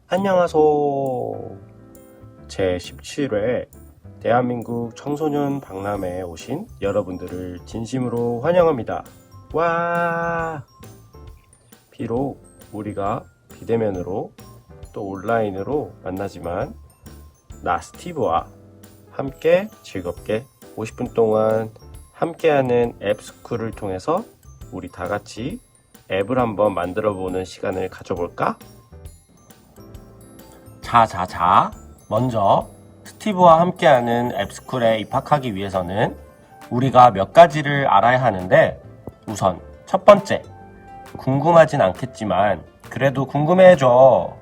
안녕하소. 제17회 대한민국 청소년 박람회에 오신 여러분들을 진심으로 환영합니다. 와! 비록 우리가 비대면으로 또 온라인으로 만나지만 나 스티브와 함께 즐겁게 50분 동안 함께하는 앱스쿨을 통해서 우리 다 같이 앱을 한번 만들어 보는 시간을 가져볼까? 자. 먼저 스티브와 함께하는 앱스쿨에 입학하기 위해서는 우리가 몇 가지를 알아야 하는데, 우선 첫 번째, 궁금하진 않겠지만 그래도 궁금해해줘.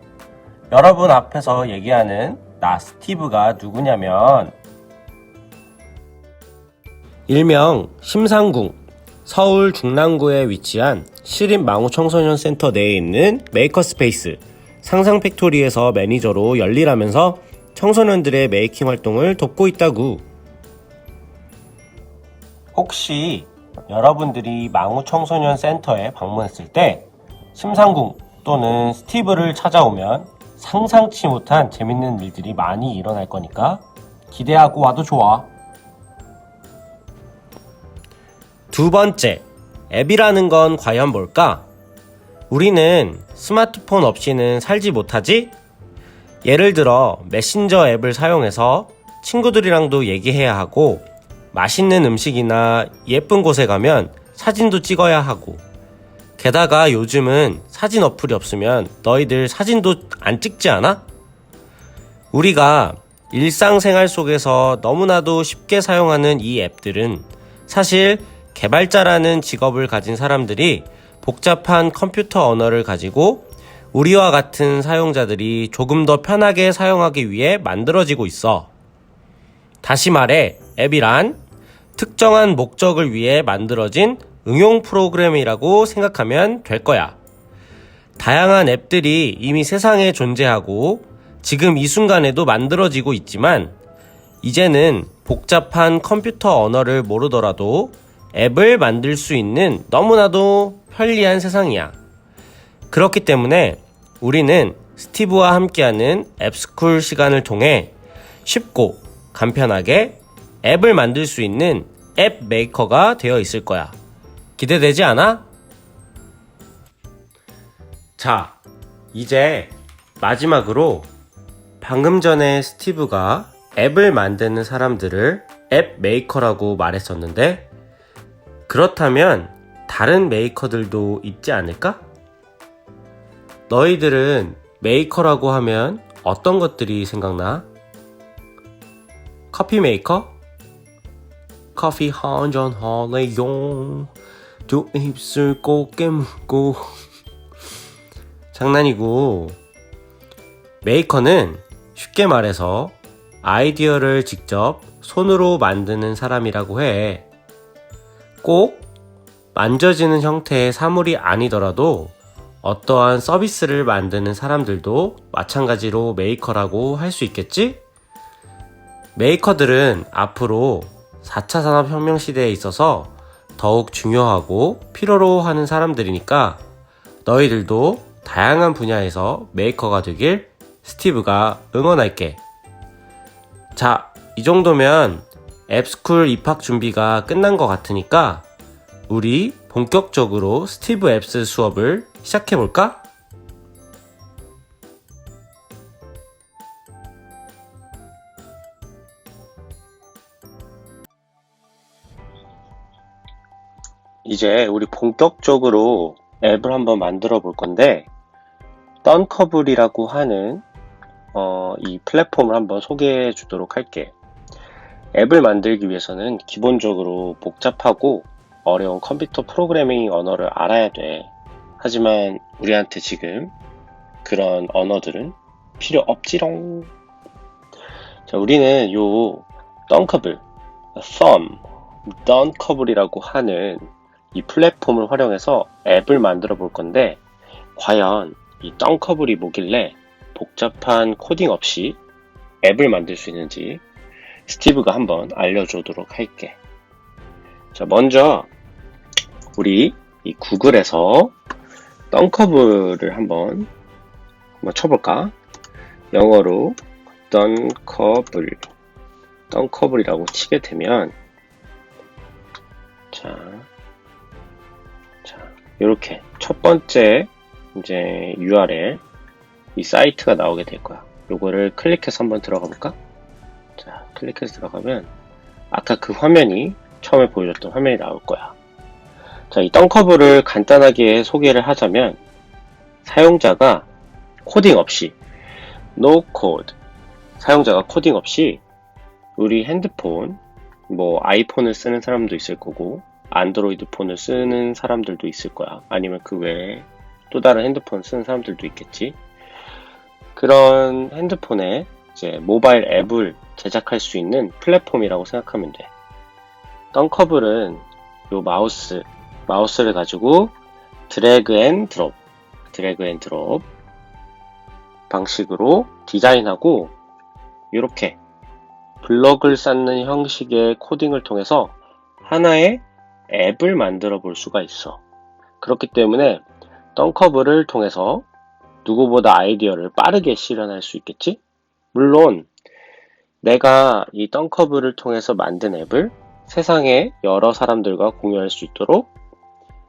여러분 앞에서 얘기하는 나 스티브가 누구냐면, 일명 심상궁, 서울 중랑구에 위치한 시립망우청소년센터 내에 있는 메이커스페이스 상상팩토리에서 매니저로 열일하면서 청소년들의 메이킹 활동을 돕고 있다구. 혹시 여러분들이 망우청소년센터에 방문했을 때 심상궁 또는 스티브를 찾아오면 상상치 못한 재밌는 일들이 많이 일어날 거니까 기대하고 와도 좋아. 두 번째, 앱이라는 건 과연 뭘까? 우리는 스마트폰 없이는 살지 못하지? 예를 들어 메신저 앱을 사용해서 친구들이랑도 얘기해야 하고, 맛있는 음식이나 예쁜 곳에 가면 사진도 찍어야 하고, 게다가 요즘은 사진 어플이 없으면 너희들 사진도 안 찍지 않아? 우리가 일상생활 속에서 너무나도 쉽게 사용하는 이 앱들은 사실 개발자라는 직업을 가진 사람들이 복잡한 컴퓨터 언어를 가지고 우리와 같은 사용자들이 조금 더 편하게 사용하기 위해 만들어지고 있어. 다시 말해, 앱이란 특정한 목적을 위해 만들어진 응용 프로그램이라고 생각하면 될 거야. 다양한 앱들이 이미 세상에 존재하고 지금 이 순간에도 만들어지고 있지만, 이제는 복잡한 컴퓨터 언어를 모르더라도 앱을 만들 수 있는 너무나도 편리한 세상이야. 그렇기 때문에 우리는 스티브와 함께하는 앱스쿨 시간을 통해 쉽고 간편하게 앱을 만들 수 있는 앱 메이커가 되어 있을 거야. 기대되지 않아? 자, 이제 마지막으로 방금 전에 스티브가 앱을 만드는 사람들을 앱 메이커라고 말했었는데, 그렇다면 다른 메이커들도 있지 않을까? 너희들은 메이커라고 하면 어떤 것들이 생각나? 커피 메이커? 커피 한 잔 할래요. 두 입술 꼭 깨물고. 장난이고, 메이커는 쉽게 말해서 아이디어를 직접 손으로 만드는 사람이라고 해. 꼭 만져지는 형태의 사물이 아니더라도 어떠한 서비스를 만드는 사람들도 마찬가지로 메이커라고 할 수 있겠지? 메이커들은 앞으로 4차 산업혁명 시대에 있어서 더욱 중요하고 필요로 하는 사람들이니까 너희들도 다양한 분야에서 메이커가 되길 스티브가 응원할게. 자, 이 정도면 앱스쿨 입학 준비가 끝난 것 같으니까 우리 본격적으로 스티브 앱스 수업을 시작해볼까? 이제 우리 본격적으로 앱을 한번 만들어 볼 건데, 던커블이라고 하는 이 플랫폼을 한번 소개해 주도록 할게. 앱을 만들기 위해서는 기본적으로 복잡하고 어려운 컴퓨터 프로그래밍 언어를 알아야 돼. 하지만 우리한테 지금 그런 언어들은 필요 없지롱. 자, 우리는 요 던커블, 던커블이라고 하는 이 플랫폼을 활용해서 앱을 만들어 볼 건데, 과연 이 던커블이 뭐길래 복잡한 코딩 없이 앱을 만들 수 있는지 스티브가 한번 알려주도록 할게. 자, 먼저 우리 이 구글에서 던커블을 한번 쳐볼까? 영어로 덩커블이라고 치게 되면 자, 이렇게 첫 번째 이제 URL 이 사이트가 나오게 될 거야. 요거를 클릭해서 한번 들어가 볼까? 자, 클릭해서 들어가면 아까 그 화면이 처음에 보여줬던 화면이 나올 거야. 자, 이 덩커블을 간단하게 소개를 하자면 사용자가 코딩 없이 no code 사용자가 코딩 없이 우리 핸드폰 뭐 아이폰을 쓰는 사람도 있을 거고 안드로이드 폰을 쓰는 사람들도 있을 거야. 아니면 그 외에 또 다른 핸드폰 쓰는 사람들도 있겠지. 그런 핸드폰에 이제 모바일 앱을 제작할 수 있는 플랫폼이라고 생각하면 돼. 덩커블은 요 마우스를 가지고 드래그 앤 드롭 방식으로 디자인하고 이렇게 블럭을 쌓는 형식의 코딩을 통해서 하나의 앱을 만들어 볼 수가 있어. 그렇기 때문에 덩커블을 통해서 누구보다 아이디어를 빠르게 실현할 수 있겠지? 물론 내가 이 덩커블을 통해서 만든 앱을 세상의 여러 사람들과 공유할 수 있도록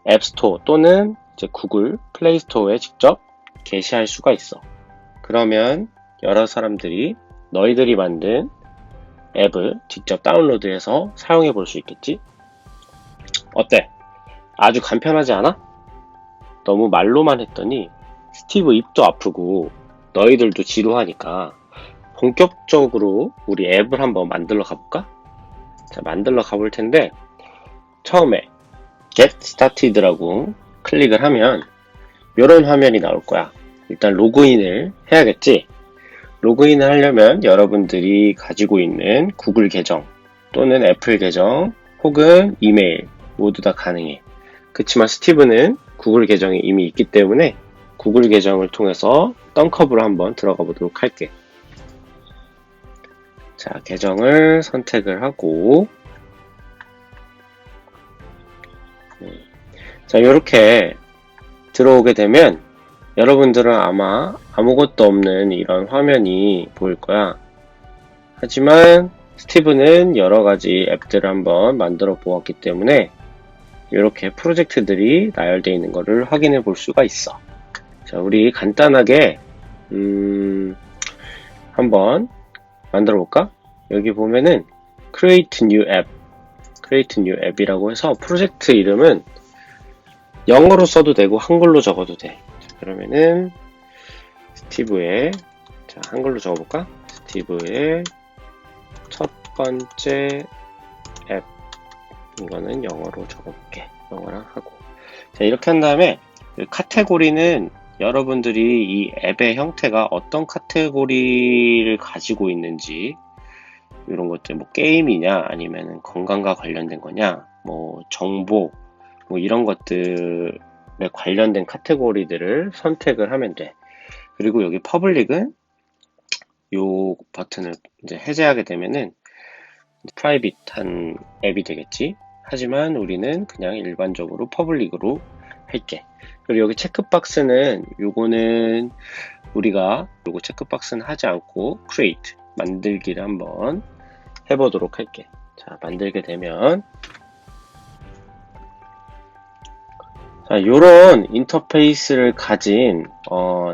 앱스토어 또는 이제 구글 플레이스토어에 직접 게시할 수가 있어. 그러면 여러 사람들이 너희들이 만든 앱을 직접 다운로드해서 사용해 볼 수 있겠지? 어때? 아주 간편하지 않아? 너무 말로만 했더니 스티브 입도 아프고 너희들도 지루하니까 본격적으로 우리 앱을 한번 만들러 가볼까? 자, 만들러 가볼 텐데 처음에 Get Started라고 클릭을 하면 이런 화면이 나올 거야. 일단 로그인을 해야겠지? 로그인을 하려면 여러분들이 가지고 있는 구글 계정 또는 애플 계정 혹은 이메일 모두 다 가능해. 그치만 스티브는 구글 계정이 이미 있기 때문에 구글 계정을 통해서 덩커블로 한번 들어가 보도록 할게. 자, 계정을 선택을 하고 자, 이렇게 들어오게 되면 여러분들은 아마 아무것도 없는 이런 화면이 보일 거야. 하지만 스티브는 여러가지 앱들을 한번 만들어 보았기 때문에 이렇게 프로젝트들이 나열되어 있는 것을 확인해 볼 수가 있어. 자, 우리 간단하게 한번 만들어 볼까? 여기 보면은 Create New App이라고 해서 프로젝트 이름은 영어로 써도 되고 한글로 적어도 돼. 자, 그러면은 스티브의 자, 한글로 적어볼까? 스티브의 첫 번째 앱 이거는 영어로 적어볼게. 영어랑 하고 자, 이렇게 한 다음에 카테고리는 여러분들이 이 앱의 형태가 어떤 카테고리를 가지고 있는지 이런 것들 뭐 게임이냐 아니면 건강과 관련된 거냐 뭐 정보 뭐 이런 것들에 관련된 카테고리들을 선택을 하면 돼. 그리고 여기 퍼블릭은 요 버튼을 이제 해제하게 되면은 프라이빗한 앱이 되겠지. 하지만 우리는 그냥 일반적으로 퍼블릭으로 할게. 그리고 여기 체크박스는 요거는 우리가 요거 체크박스는 하지 않고 create 만들기를 한번 해보도록 할게. 자, 만들게 되면 자, 요런 인터페이스를 가진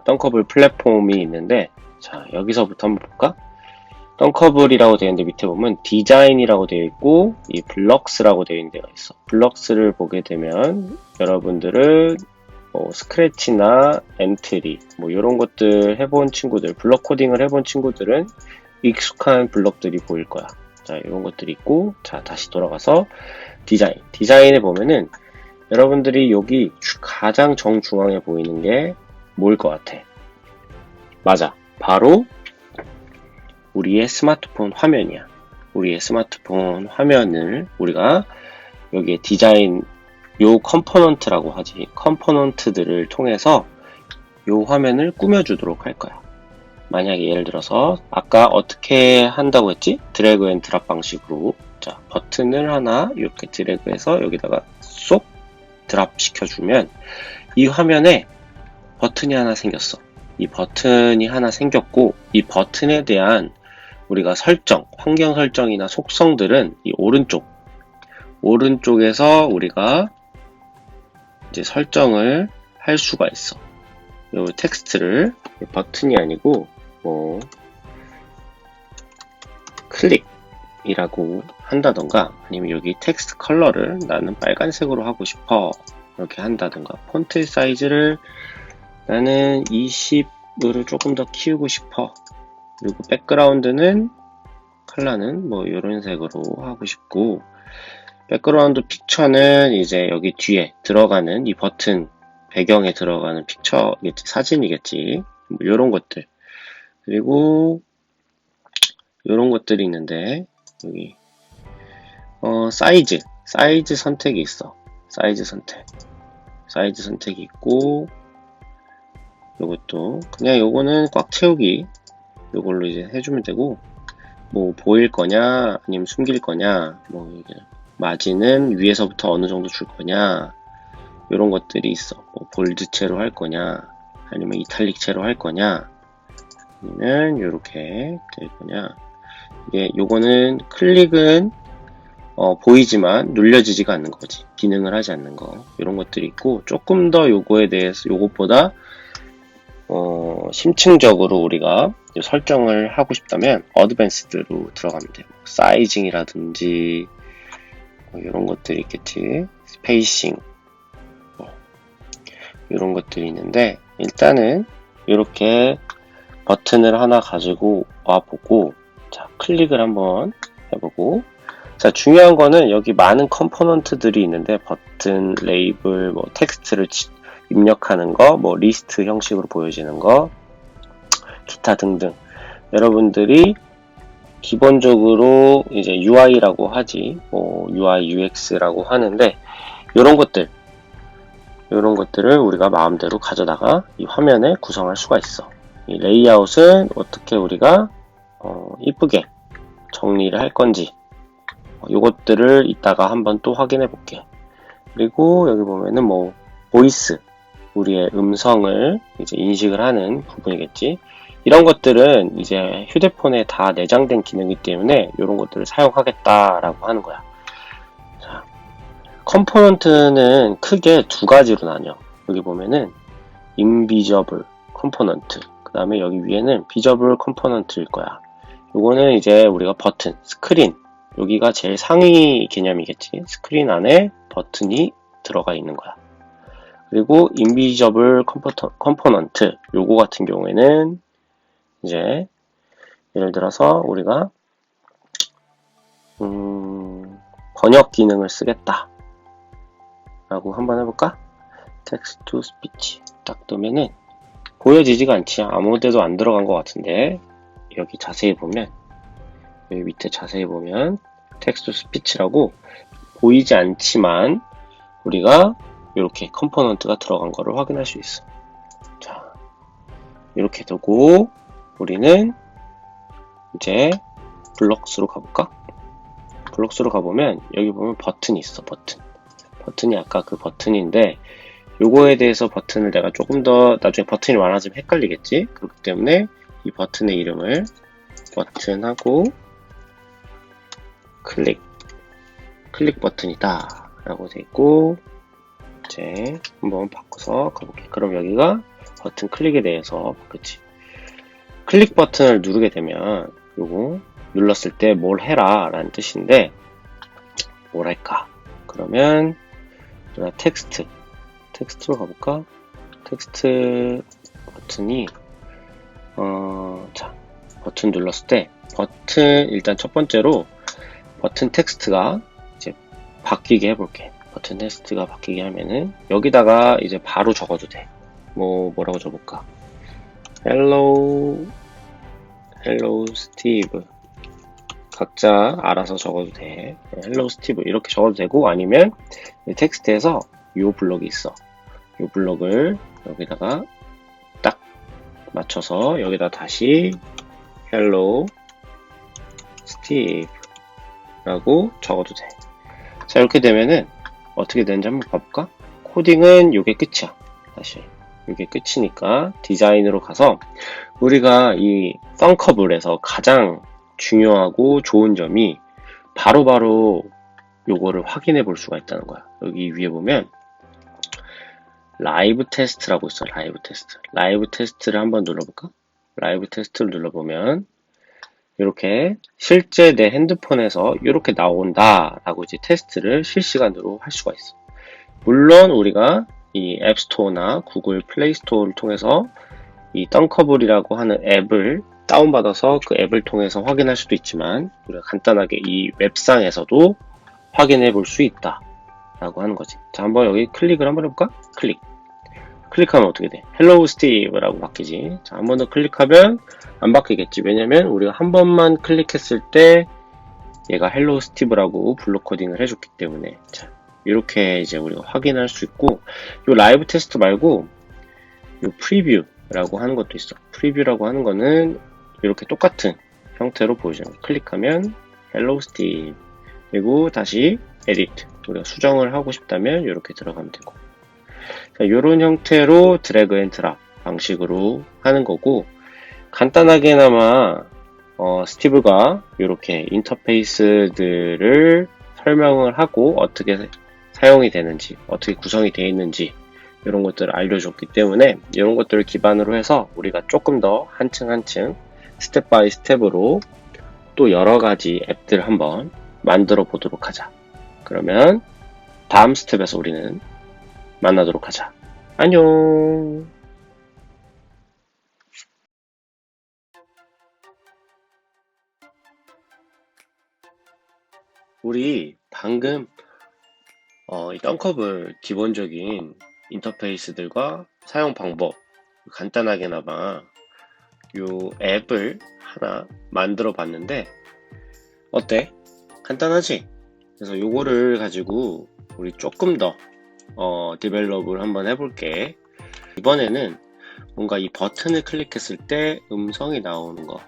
덩커블 플랫폼이 있는데 자, 여기서부터 한번 볼까? 덩커블이라고 되어 있는데 밑에 보면 디자인이라고 되어 있고 이 블럭스라고 되어 있는 데가 있어. 블럭스를 보게 되면 여러분들은 스크래치나 엔트리 뭐 이런 것들 해본 친구들 블럭 코딩을 해본 친구들은 익숙한 블럭들이 보일 거야. 자, 이런 것들이 있고 자, 다시 돌아가서 디자인에 보면은 여러분들이 여기 가장 정중앙에 보이는 게 뭐일 것 같아? 맞아, 바로 우리의 스마트폰 화면이야. 우리의 스마트폰 화면을 우리가 여기에 디자인 요 컴포넌트라고 하지. 컴포넌트들을 통해서 요 화면을 꾸며주도록 할 거야. 만약에 예를 들어서 아까 어떻게 한다고 했지? 드래그 앤 드랍 방식으로 자, 버튼을 하나 이렇게 드래그해서 여기다가 쏙 드랍 시켜주면 이 화면에 버튼이 하나 생겼어. 이 버튼이 하나 생겼고, 이 버튼에 대한 우리가 설정, 환경 설정이나 속성들은 이 오른쪽에서 우리가 이제 설정을 할 수가 있어. 요 텍스트를 버튼이 아니고 뭐 클릭이라고 한다던가, 아니면 여기 텍스트 컬러를 나는 빨간색으로 하고 싶어 이렇게 한다던가, 폰트 사이즈를 나는 20으로 조금 더 키우고 싶어, 그리고 백그라운드는 컬러는 뭐 이런 색으로 하고 싶고, 백그라운드 픽처는 이제 여기 뒤에 들어가는 이 버튼 배경에 들어가는 픽처겠지, 사진이겠지, 뭐 이런 것들. 그리고 이런 것들이 있는데, 여기 사이즈 선택이 있어. 사이즈 선택이 있고, 요것도 그냥 요거는 꽉 채우기, 요걸로 이제 해주면 되고, 뭐 보일 거냐 아니면 숨길 거냐, 뭐 이게 마진은 위에서부터 어느 정도 줄 거냐, 요런 것들이 있어. 뭐 볼드체로 할 거냐 아니면 이탈릭체로 할 거냐, 아니면 요렇게 될 거냐. 요거는 클릭은 보이지만 눌려지지가 않는 거지, 기능을 하지 않는 거, 이런 것들이 있고, 조금 더 요거에 대해서 요것보다 심층적으로 우리가 설정을 하고 싶다면 어드밴스드로 들어가면 돼요. 사이징이라든지 뭐 이런 것들이 있겠지, 스페이싱 이런 것들이 있는데, 일단은 이렇게 버튼을 하나 가지고 와보고, 자, 클릭을 한번 해보고, 자, 중요한 거는 여기 많은 컴포넌트들이 있는데, 버튼, 레이블, 뭐 텍스트를 입력하는 거, 뭐 리스트 형식으로 보여지는 거, 기타 등등. 여러분들이 기본적으로 이제 UI라고 하지, 뭐 UI, UX라고 하는데, 이런 것들을 우리가 마음대로 가져다가 이 화면에 구성할 수가 있어. 이 레이아웃은 어떻게 우리가 이쁘게 정리를 할 건지, 요것들을 이따가 한번 또 확인해 볼게. 그리고 여기 보면은 뭐 보이스, 우리의 음성을 이제 인식을 하는 부분이겠지. 이런 것들은 이제 휴대폰에 다 내장된 기능이기 때문에 이런 것들을 사용하겠다라고 하는 거야. 자, 컴포넌트는 크게 두 가지로 나뉘어. 여기 보면은 인비저블 컴포넌트, 그 다음에 여기 위에는 비저블 컴포넌트일 거야. 요거는 이제 우리가 버튼, 스크린, 여기가 제일 상위 개념이겠지. 스크린 안에 버튼이 들어가 있는 거야. 그리고 인비저블 컴포넌트, 요거 같은 경우에는 이제 예를 들어서 우리가 번역 기능을 쓰겠다 라고 한번 해볼까? 텍스트 투 스피치 딱 뜨면은 보여지지가 않지. 아무 데도 안 들어간 것 같은데, 여기 자세히 보면, 여기 밑에 자세히 보면 텍스트 투 스피치라고 보이지 않지만 우리가 이렇게 컴포넌트가 들어간 거를 확인할 수 있어. 자, 이렇게 두고 우리는 이제 블록스로 가볼까? 블록스로 가보면 여기 보면 버튼이 있어. 버튼이 아까 그 버튼인데, 요거에 대해서 버튼을 내가 조금 더 나중에 버튼이 많아지면 헷갈리겠지? 그렇기 때문에 이 버튼의 이름을 버튼하고 클릭 버튼이다 라고 돼 있고, 이제 한번 바꿔서 가볼게. 그럼 여기가 버튼 클릭에 대해서 바뀌었지. 클릭 버튼을 누르게 되면 요거 눌렀을 때 뭘 해라 라는 뜻인데, 뭘 할까? 그러면 텍스트로 가볼까? 텍스트 버튼이 자, 버튼 눌렀을 때 버튼, 일단 첫 번째로 버튼 텍스트가 이제 바뀌게 해볼게. 버튼 텍스트가 바뀌게 하면은 여기다가 이제 바로 적어도 돼. 뭐라고 적어볼까? Hello Steve. 각자 알아서 적어도 돼. Hello Steve 이렇게 적어도 되고, 아니면 텍스트에서 요 블럭이 있어. 요 블럭을 여기다가 딱 맞춰서 여기다 다시 Hello Steve 라고 적어도 돼. 자, 이렇게 되면은 어떻게 되는지 한번 봐볼까? 코딩은 요게 끝이야. 다시 이게 끝이니까 디자인으로 가서 우리가 이 썬커블에서 가장 중요하고 좋은 점이 바로바로 요거를 확인해 볼 수가 있다는 거야. 여기 위에 보면 라이브 테스트라고 있어. 라이브 테스트. 라이브 테스트를 한번 눌러볼까? 라이브 테스트를 눌러보면 이렇게 실제 내 핸드폰에서 이렇게 나온다라고 이제 테스트를 실시간으로 할 수가 있어. 물론 우리가 이 앱스토어나 구글 플레이스토어를 통해서 이 썬커블이라고 하는 앱을 다운받아서 그 앱을 통해서 확인할 수도 있지만 우리가 간단하게 이 웹상에서도 확인해 볼 수 있다 라고 하는 거지. 자, 한번 여기 클릭을 한번 해볼까? 클릭하면 어떻게 돼? 헬로우 스티브라고 바뀌지. 자, 한 번 더 클릭하면 안 바뀌겠지. 왜냐면 우리가 한 번만 클릭했을 때 얘가 헬로우 스티브라고 블록 코딩을 해줬기 때문에. 자, 이렇게 이제 우리가 확인할 수 있고, 요 라이브 테스트 말고 요 프리뷰라고 하는 것도 있어. 프리뷰라고 하는 거는 이렇게 똑같은 형태로 보여줘요. 클릭하면 헬로우 스티브, 그리고 다시 에디트, 우리가 수정을 하고 싶다면 이렇게 들어가면 되고. 자, 이런 형태로 드래그 앤 드랍 방식으로 하는 거고, 간단하게나마 스티브가 이렇게 인터페이스들을 설명을 하고 어떻게 사용이 되는지, 어떻게 구성이 되어 있는지 이런 것들을 알려줬기 때문에 이런 것들을 기반으로 해서 우리가 조금 더 한층 한층 스텝 바이 스텝으로 또 여러 가지 앱들 한번 만들어 보도록 하자. 그러면 다음 스텝에서 우리는 만나도록 하자. 안녕. 우리 방금 이 썬커블 기본적인 인터페이스들과 사용 방법 간단하게나마 요 앱을 하나 만들어 봤는데 어때? 간단하지? 그래서 요거를 가지고 우리 조금 더 디벨롭을 한번 해볼게. 이번에는 뭔가 이 버튼을 클릭했을 때 음성이 나오는 거,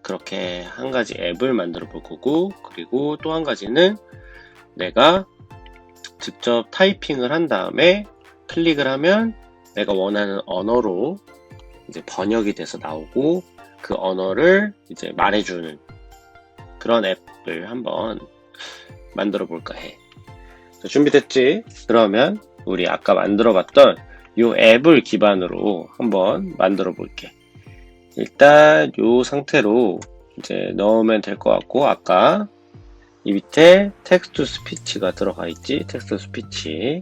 그렇게 한 가지 앱을 만들어 볼 거고, 그리고 또 한 가지는 내가 직접 타이핑을 한 다음에 클릭을 하면 내가 원하는 언어로 이제 번역이 돼서 나오고 그 언어를 이제 말해주는 그런 앱을 한번 만들어 볼까 해. 자, 준비됐지? 그러면 우리 아까 만들어 봤던 이 앱을 기반으로 한번 만들어 볼게. 일단 이 상태로 이제 넣으면 될 것 같고, 아까 이 밑에 텍스트 스피치가 들어가 있지. 텍스트 스피치.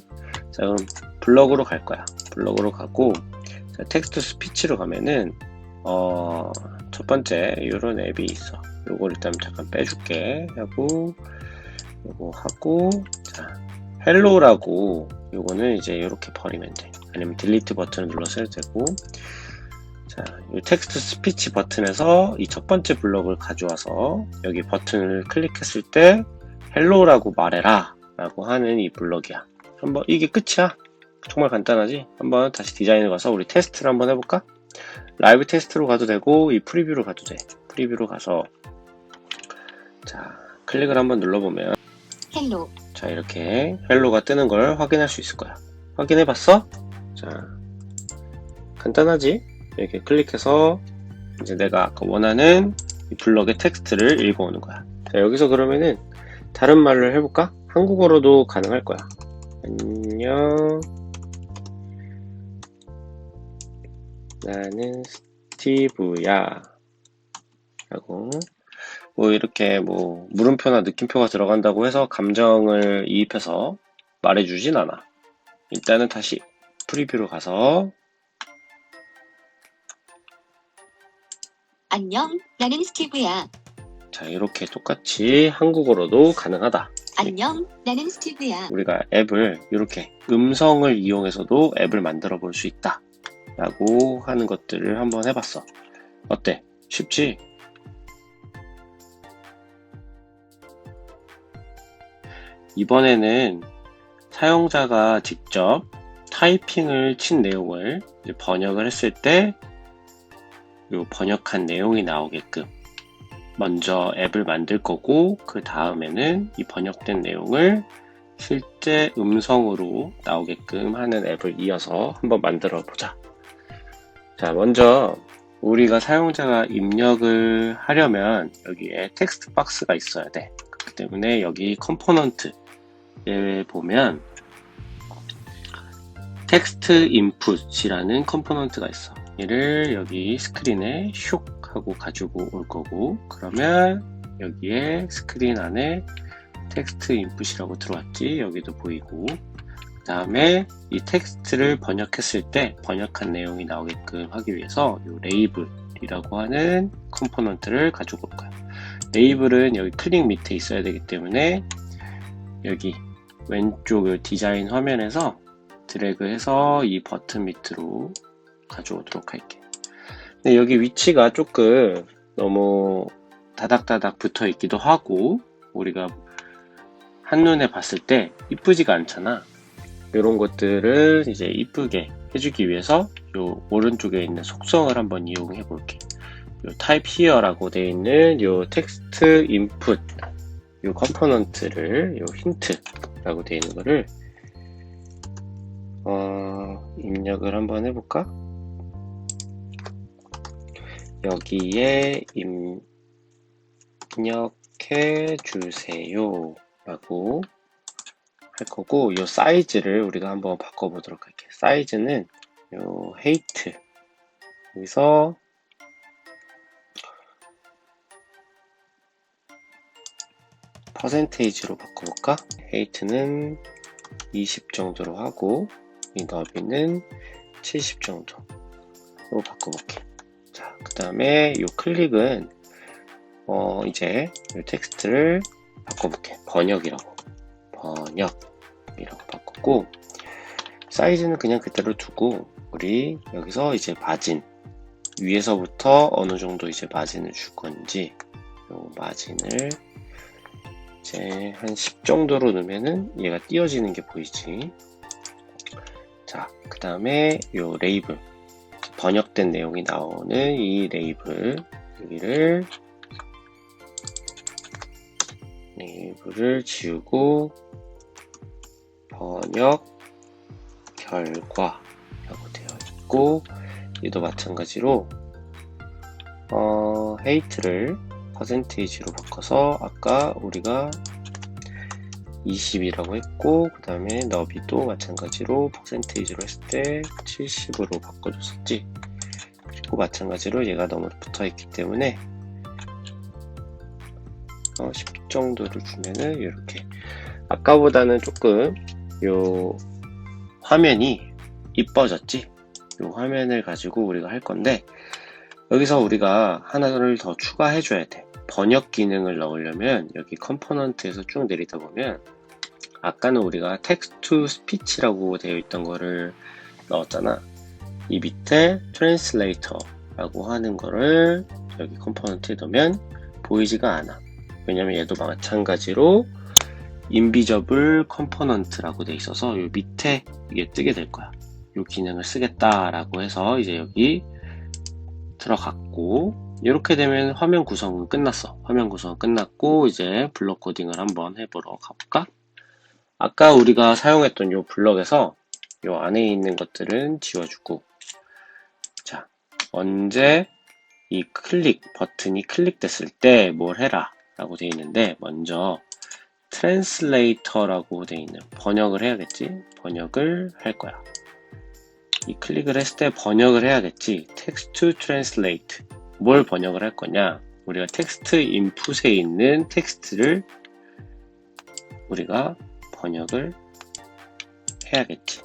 자, 그럼 블럭으로 갈 거야. 블럭으로 가고, 자, 텍스트 스피치로 가면은 첫 번째 이런 앱이 있어. 요거 일단 잠깐 빼줄게 하고, 요거 하고, 자, 헬로라고 요거는 이제 이렇게 버리면 돼. 아니면 딜리트 버튼을 눌러서 해도 되고. 자, 이 텍스트 스피치 버튼에서 이 첫 번째 블럭을 가져와서 여기 버튼을 클릭했을 때 헬로라고 말해라 라고 하는 이 블럭이야. 한번 이게 끝이야. 정말 간단하지? 한번 다시 디자인을 가서 우리 테스트를 한번 해볼까? 라이브 테스트로 가도 되고 이 프리뷰로 가도 돼. 프리뷰로 가서 자, 클릭을 한번 눌러보면 헬로. 자, 이렇게 헬로가 뜨는 걸 확인할 수 있을 거야. 확인해봤어? 자, 간단하지? 이렇게 클릭해서 이제 내가 아까 원하는 이 블럭의 텍스트를 읽어오는 거야. 자, 여기서 그러면은 다른 말로 해볼까? 한국어로도 가능할 거야. 안녕, 나는 스티브야 라고, 뭐 이렇게 뭐 물음표나 느낌표가 들어간다고 해서 감정을 이입해서 말해주진 않아. 일단은 다시 프리뷰로 가서 안녕, 나는 스티브야. 자, 이렇게 똑같이 한국어로도 가능하다. 안녕, 나는 스티브야. 우리가 앱을 이렇게 음성을 이용해서도 앱을 만들어 볼 수 있다 라고 하는 것들을 한번 해봤어. 어때? 쉽지? 이번에는 사용자가 직접 타이핑을 친 내용을 이제 번역을 했을 때 요 번역한 내용이 나오게끔 먼저 앱을 만들 거고, 그 다음에는 이 번역된 내용을 실제 음성으로 나오게끔 하는 앱을 이어서 한번 만들어 보자. 자, 먼저 우리가 사용자가 입력을 하려면 여기에 텍스트 박스가 있어야 돼. 그렇기 때문에 여기 컴포넌트에 보면 텍스트 인풋이라는 컴포넌트가 있어. 얘를 여기 스크린에 슉 하고 가지고 올 거고, 그러면 여기에 스크린 안에 텍스트 인풋이라고 들어왔지. 여기도 보이고, 그 다음에 이 텍스트를 번역했을 때 번역한 내용이 나오게끔 하기 위해서 이 레이블이라고 하는 컴포넌트를 가지고 올 거야. 레이블은 여기 클릭 밑에 있어야 되기 때문에 여기 왼쪽 디자인 화면에서 드래그해서 이 버튼 밑으로 가져오도록 할게. 근데 여기 위치가 조금 너무 다닥다닥 붙어 있기도 하고 우리가 한눈에 봤을 때 이쁘지가 않잖아. 이런 것들을 이제 이쁘게 해주기 위해서 요 오른쪽에 있는 속성을 한번 이용해 볼게. 요 type here라고 되어 있는 요 텍스트 인풋 요 컴포넌트를 요 힌트라고 되어 있는 거를 입력을 한번 해볼까? 여기에 입력해 주세요 라고 할 거고, 이 사이즈를 우리가 한번 바꿔보도록 할게요. 사이즈는 요 height 여기서 퍼센테이지로 바꿔볼까? height는 20 정도로 하고 이 너비는 70 정도로 바꿔볼게. 자, 그 다음에 이 클릭은 이제 이 텍스트를 바꿔볼게. 번역이라고 바꿨고, 사이즈는 그냥 그대로 두고 우리 여기서 이제 마진 위에서부터 어느 정도 이제 마진을 줄 건지 요 마진을 이제 한 10 정도로 넣으면은 얘가 띄어지는 게 보이지. 자, 그 다음에 요 레이블 번역된 내용이 나오는 이 레이블을 지우고 번역 결과라고 되어 있고, 얘도 마찬가지로 height를 퍼센테이지로 바꿔서 아까 우리가 20이라고 했고, 그 다음에 너비도 마찬가지로 퍼센테이지로 했을 때 70으로 바꿔줬었지. 그리고 마찬가지로 얘가 너무 붙어있기 때문에 10 정도를 주면은 이렇게 아까보다는 조금 요 화면이 이뻐졌지. 요 화면을 가지고 우리가 할 건데, 여기서 우리가 하나를 더 추가해 줘야 돼. 번역 기능을 넣으려면 여기 컴포넌트에서 쭉 내리다 보면 아까는 우리가 텍스트 투 스피치라고 되어 있던 거를 넣었잖아. 이 밑에 트랜슬레이터라고 하는 거를 여기 컴포넌트에 넣으면 보이지가 않아. 왜냐면 얘도 마찬가지로 인비저블 컴포넌트라고 되어 있어서 요 밑에 이게 뜨게 될 거야. 요 기능을 쓰겠다라고 해서 이제 여기 들어갔고, 이렇게 되면 화면 구성은 끝났어. 화면 구성은 끝났고 이제 블럭 코딩을 한번 해보러 가볼까? 아까 우리가 사용했던 요 블럭에서 요 안에 있는 것들은 지워주고, 자, 언제 이 버튼이 클릭됐을 때 뭘 해라 라고 되어 있는데, 먼저 트랜슬레이터라고 되어 있는 번역을 해야겠지? 번역을 할 거야. 이 클릭을 했을 때 번역을 해야겠지. text to translate. 뭘 번역을 할 거냐? 우리가 텍스트 인풋에 있는 텍스트를 우리가 번역을 해야겠지.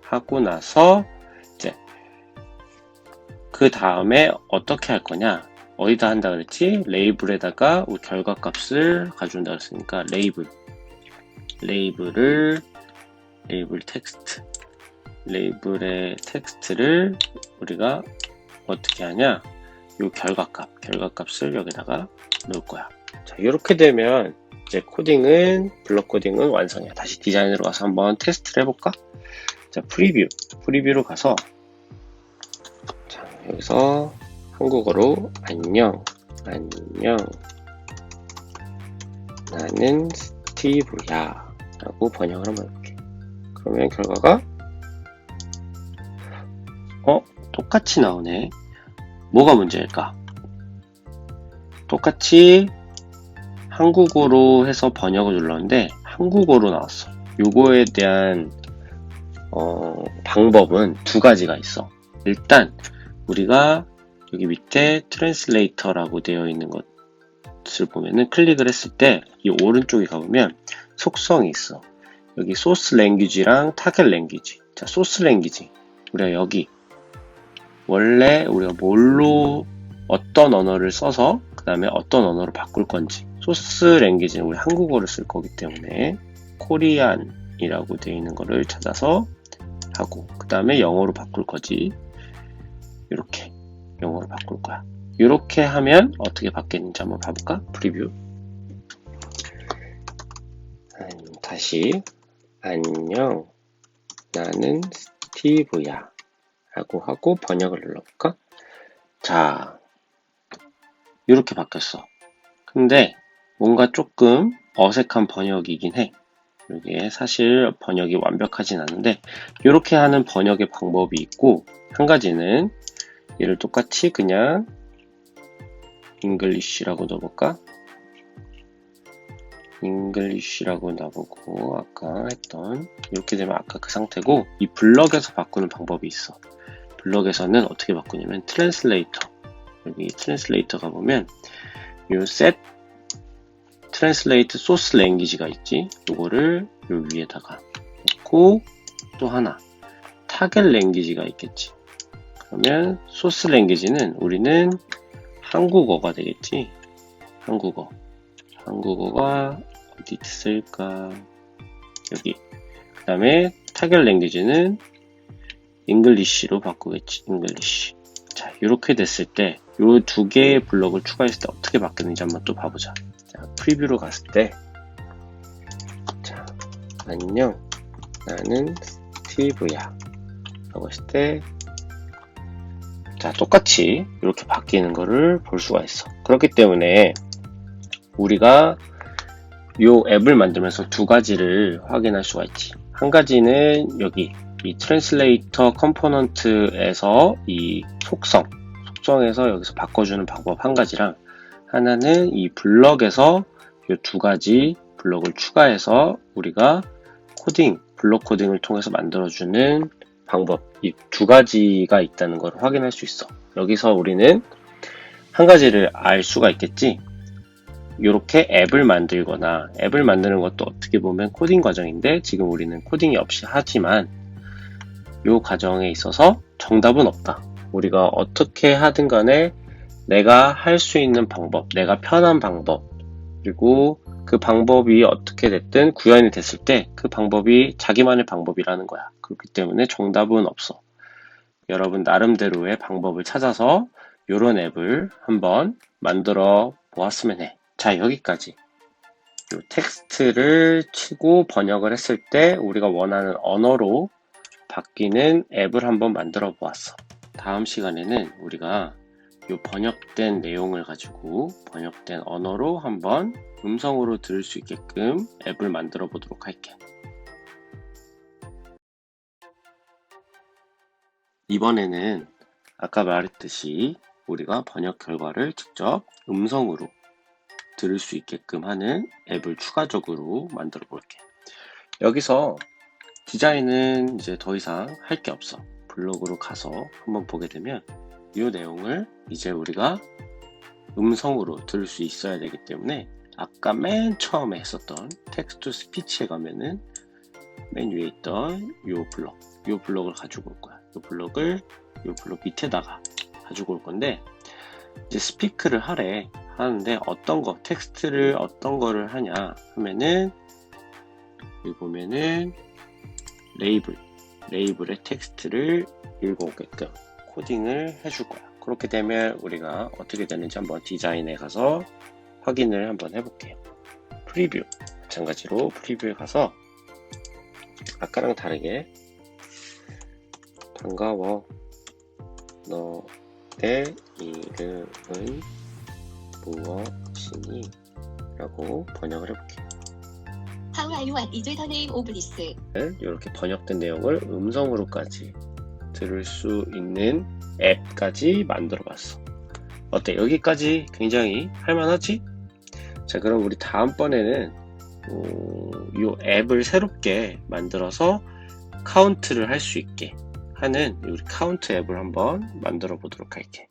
하고 나서 이제 그 다음에 어떻게 할 거냐? 어디다 한다 그랬지? 레이블에다가 우리 결과값을 가져온다 그랬으니까 레이블 텍스트. 레이블의 텍스트를 우리가 어떻게 하냐? 요 결과값을 여기다가 넣을 거야. 자, 이렇게 되면 이제 블럭 코딩은 완성이야. 다시 디자인으로 가서 한번 테스트를 해볼까? 자, 프리뷰로 가서, 자, 여기서 한국어로 안녕, 나는 스티브야 라고 번역을 한번 해볼게. 그러면 결과가 똑같이 나오네. 뭐가 문제일까? 똑같이 한국어로 해서 번역을 눌렀는데 한국어로 나왔어. 요거에 대한 방법은 두 가지가 있어. 일단 우리가 여기 밑에 트랜슬레이터라고 되어 있는 것을 보면은 클릭을 했을 때 이 오른쪽에 가보면 속성이 있어. 여기 소스 랭귀지랑 타겟 랭귀지. 자, 소스 랭귀지. 우리가 여기 원래 우리가 뭘로 어떤 언어를 써서 그 다음에 어떤 언어로 바꿀 건지. 소스 랭귀지는 우리 한국어를 쓸 거기 때문에 코리안이라고 되어 있는 거를 찾아서 하고 그 다음에 영어로 바꿀 거지. 이렇게 영어로 바꿀 거야. 이렇게 하면 어떻게 바뀌는지 한번 봐볼까? 프리뷰. 다시 안녕 나는 스티브야 라고 하고 번역을 눌러볼까? 자, 이렇게 바뀌었어. 근데 뭔가 조금 어색한 번역이긴 해. 이게 사실 번역이 완벽하진 않은데 이렇게 하는 번역의 방법이 있고 한 가지는 얘를 똑같이 그냥 English라고 넣어볼까? English라고 넣어보고 아까 했던 이렇게 되면 아까 그 상태고 이 블럭에서 바꾸는 방법이 있어. 블럭에서는 어떻게 바꾸냐면 트랜슬레이터 여기 트랜슬레이터 가보면 요 set translate source language가 있지. 요거를 요 위에다가 놓고 또 하나 target language가 있겠지. 그러면 source language는 우리는 한국어가 되겠지. 한국어가 어디 있을까? 여기. 그 다음에 target language는 English로 바꾸겠지. English. 자, 이렇게 됐을 때 요 두 개의 블럭을 추가했을 때 어떻게 바뀌는지 한번 또 봐보자. 자, 프리뷰로 갔을 때 자, 안녕 나는 스티브야 라고 했을 때 자, 똑같이 이렇게 바뀌는 거를 볼 수가 있어. 그렇기 때문에 우리가 요 앱을 만들면서 두 가지를 확인할 수가 있지. 한 가지는 여기 이 트랜슬레이터 컴포넌트에서 이 속성에서 여기서 바꿔주는 방법 한 가지랑 하나는 이 블럭에서 이 두 가지 블럭을 추가해서 우리가 블럭 코딩을 통해서 만들어주는 방법 이 두 가지가 있다는 걸 확인할 수 있어. 여기서 우리는 한 가지를 알 수가 있겠지. 이렇게 앱을 만들거나 앱을 만드는 것도 어떻게 보면 코딩 과정인데 지금 우리는 코딩이 없이 하지만 이 과정에 있어서 정답은 없다. 우리가 어떻게 하든 간에 내가 할 수 있는 방법, 내가 편한 방법, 그리고 그 방법이 어떻게 됐든 구현이 됐을 때 그 방법이 자기만의 방법이라는 거야. 그렇기 때문에 정답은 없어. 여러분 나름대로의 방법을 찾아서 이런 앱을 한번 만들어 보았으면 해. 자, 여기까지. 이 텍스트를 치고 번역을 했을 때 우리가 원하는 언어로 바뀌는 앱을 한번 만들어 보았어. 다음 시간에는 우리가 이 번역된 내용을 가지고 번역된 언어로 한번 음성으로 들을 수 있게끔 앱을 만들어 보도록 할게. 이번에는 아까 말했듯이 우리가 번역 결과를 직접 음성으로 들을 수 있게끔 하는 앱을 추가적으로 만들어 볼게. 여기서 디자인은 이제 더 이상 할 게 없어. 블로그로 가서 한번 보게 되면 이 내용을 이제 우리가 음성으로 들을 수 있어야 되기 때문에 아까 맨 처음에 했었던 텍스트 스피치에 가면은 맨 위에 있던 이 블럭을 가지고 올 거야. 이 블럭 밑에다가 가지고 올 건데 이제 스피크를 하는데 텍스트를 어떤 거를 하냐 하면은 여기 보면은 레이블의 텍스트를 읽어오게끔 코딩을 해줄 거야. 그렇게 되면 우리가 어떻게 되는지 한번 디자인에 가서 확인을 한번 해볼게요. 프리뷰 마찬가지로 프리뷰에 가서 아까랑 다르게 반가워 너의 이름은 무엇이니? 라고 번역을 해볼게요. How are you? What is the name of this? 이렇게 번역된 내용을 음성으로까지 들을 수 있는 앱까지 만들어 봤어. 어때? 여기까지 굉장히 할만하지? 자, 그럼 우리 다음번에는 이 앱을 새롭게 만들어서 카운트를 할 수 있게 하는 우리 카운트 앱을 한번 만들어 보도록 할게.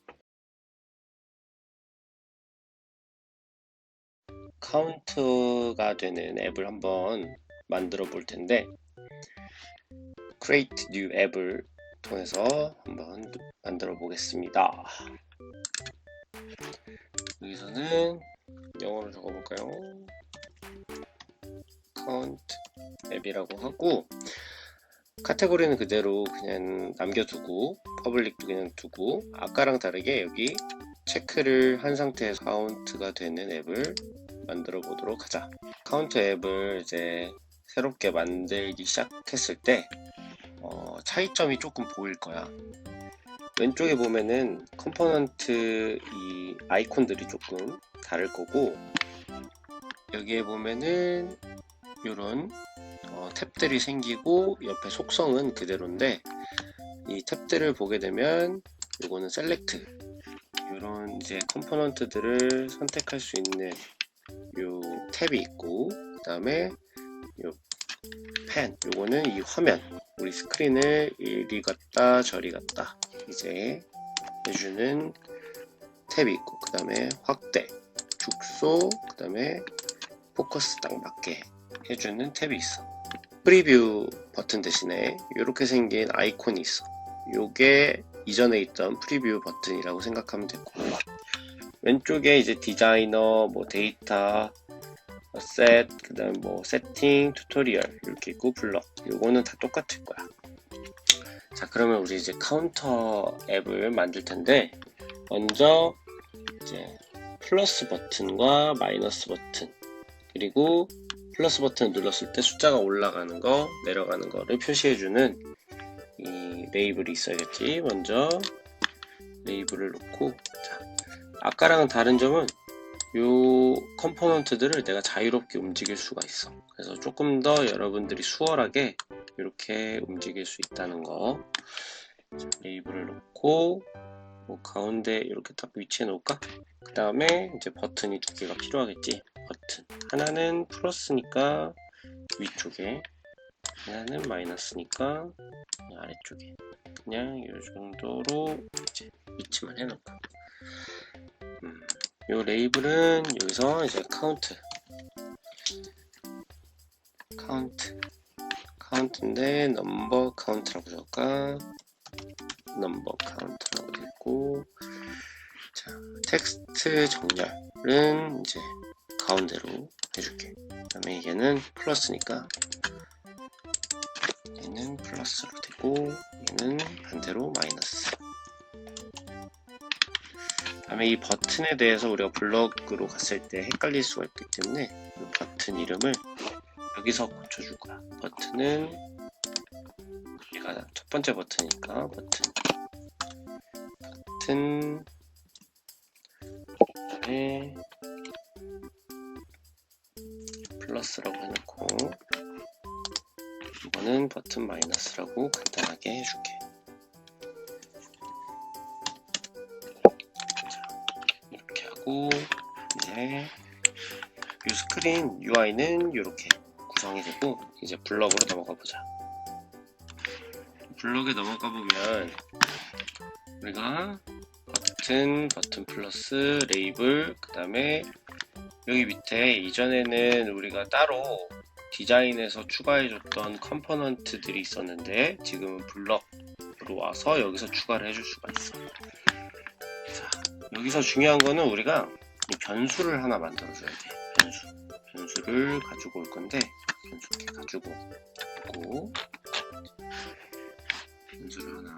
카운트가 되는 앱을 한번 만들어 볼 텐데, Create New 앱을 통해서 한번 만들어 보겠습니다. 여기서는 영어로 적어볼까요? Count 앱이라고 하고, 카테고리는 그대로 그냥 남겨두고, 퍼블릭도 그냥 두고, 아까랑 다르게 여기 체크를 한 상태에서 카운트가 되는 앱을 만들어 보도록 하자. 카운트 앱을 이제 새롭게 만들기 시작했을 때 차이점이 조금 보일 거야. 왼쪽에 보면은 컴포넌트 이 아이콘들이 조금 다를 거고, 여기에 보면은 이런 탭들이 생기고 옆에 속성은 그대로인데, 이 탭들을 보게 되면 이거는 셀렉트, 이런 이제 컴포넌트들을 선택할 수 있는 요 탭이 있고, 그 다음에 요 펜, 요거는 이 화면, 우리 스크린을 이리 갔다 저리 갔다 이제 해주는 탭이 있고, 그 다음에 확대, 축소, 그 다음에 포커스 딱 맞게 해주는 탭이 있어. 프리뷰 버튼 대신에 이렇게 생긴 아이콘이 있어. 요게 이전에 있던 프리뷰 버튼이라고 생각하면 되고, 왼쪽에 이제 디자이너, 뭐 데이터, 셋, 그 다음 뭐 세팅, 튜토리얼 이렇게 있고, 블럭, 요거는 다 똑같을 거야. 자, 그러면 우리 이제 카운터 앱을 만들 텐데, 먼저 이제 플러스 버튼과 마이너스 버튼, 그리고 플러스 버튼을 눌렀을 때 숫자가 올라가는 거, 내려가는 거를 표시해주는 이 레이블이 있어야겠지. 먼저 레이블을 놓고, 자, 아까랑은 다른 점은 요 컴포넌트들을 내가 자유롭게 움직일 수가 있어. 그래서 조금 더 여러분들이 수월하게 이렇게 움직일 수 있다는 거. 자, 레이블을 놓고 뭐 가운데 이렇게 딱 위치해 놓을까? 그 다음에 이제 버튼이 두 개가 필요하겠지. 버튼 하나는 플러스니까 위쪽에, 하나는 마이너스니까 아래쪽에. 그냥 이 정도로 이제 위치만 해놓을까. 요 레이블은 여기서 이제 카운트인데 넘버 카운트라고 적을까? 넘버 카운트라고 되고, 자, 텍스트 정렬은 이제 가운데로 해줄게. 그 다음에 얘는 플러스니까 얘는 플러스로 되고, 얘는 반대로 마이너스. 다음에 이 버튼에 대해서 우리가 블럭으로 갔을 때 헷갈릴 수가 있기 때문에 이 버튼 이름을 여기서 고쳐줄 거야. 버튼은 얘가 첫 번째 버튼이니까 버튼 그다음에 플러스라고 해놓고, 이거는 버튼 마이너스라고 간단하게 해줄게. 이렇게 하고, 이제 이 스크린 UI는 이렇게 구성이 되고, 이제 블럭으로 넘어가 보자. 블럭에 넘어가 보면 우리가 버튼 플러스 레이블, 그 다음에 여기 밑에 이전에는 우리가 따로 디자인에서 추가해줬던 컴포넌트들이 있었는데, 지금은 블럭으로 와서 여기서 추가를 해줄 수가 있어. 자, 여기서 중요한 거는 우리가 이 변수를 하나 만들어줘야 돼. 변수를 가지고 올 건데, 변수 이렇게 가지고 오고, 변수를 하나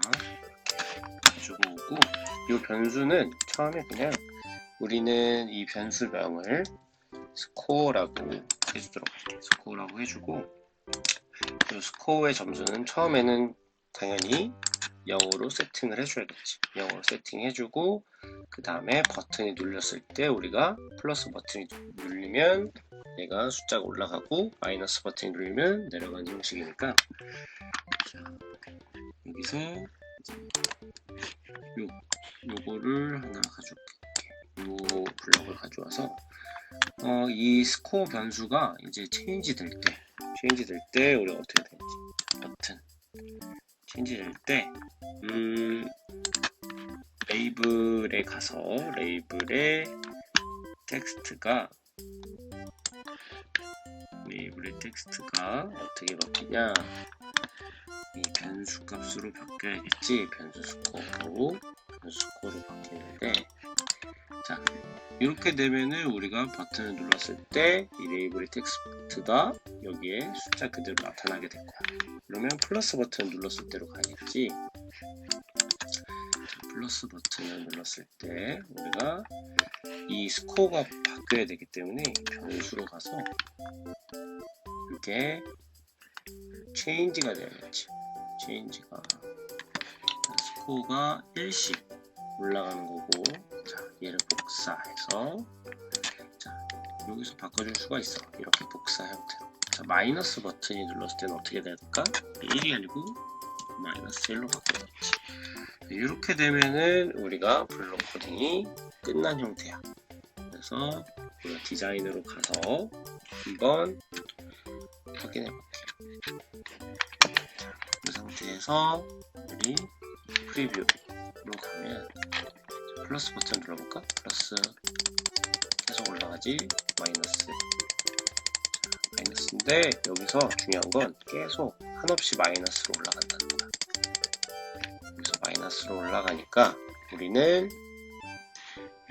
가지고 오고, 이 변수는 처음에 그냥 우리는 이 변수명을 스코어라고 해주도록 할게. 스코어라고 해주고, 이 스코어의 점수는 처음에는 당연히 0으로 세팅을 해줘야겠지. 0으로 세팅해주고 그 다음에 버튼이 눌렸을 때 우리가 플러스 버튼이 눌리면 얘가 숫자가 올라가고 마이너스 버튼이 눌리면 내려가는 형식이니까 자, 여기서 요거를 하나 가져올게. 요 블럭을 가져와서 이 스코어 변수가 이제 체인지 될 때 우리가 어떻게 되는지 버튼 체인지 될 때 레이블에 가서 레이블의 텍스트가 어떻게 바뀌냐, 이 변수 값으로 바뀌어야겠지. 변수 스코어로 바뀌는데, 자 이렇게 되면은 우리가 버튼을 눌렀을 때 이 레이블의 텍스트가 여기에 숫자 그대로 나타나게 될 거야. 그러면 플러스 버튼을 눌렀을 때로 가야겠지. 플러스 버튼을 눌렀을 때 우리가 이 스코어가 바뀌어야 되기 때문에 변수로 가서 이게 체인지가 되어야겠지. 체인지가 스코어가 1씩 올라가는 거고, 자 얘를 복사해서 자 여기서 바꿔줄 수가 있어. 이렇게 복사 형태로. 자 마이너스 버튼이 눌렀을 때는 어떻게 될까? 1이 아니고 마이너스 1로 바꿔야겠지. 이렇게 되면은 우리가 블록 코딩이 끝난 형태야. 그래서 우리가 디자인으로 가서 한번 확인해 볼게요. 이 상태에서 우리 프리뷰로 가면 플러스 버튼 눌러볼까? 플러스 계속 올라가지. 마이너스. 마이너스인데 여기서 중요한 건 계속 한없이 마이너스로 올라간다는 거야. 여기서 마이너스로 올라가니까 우리는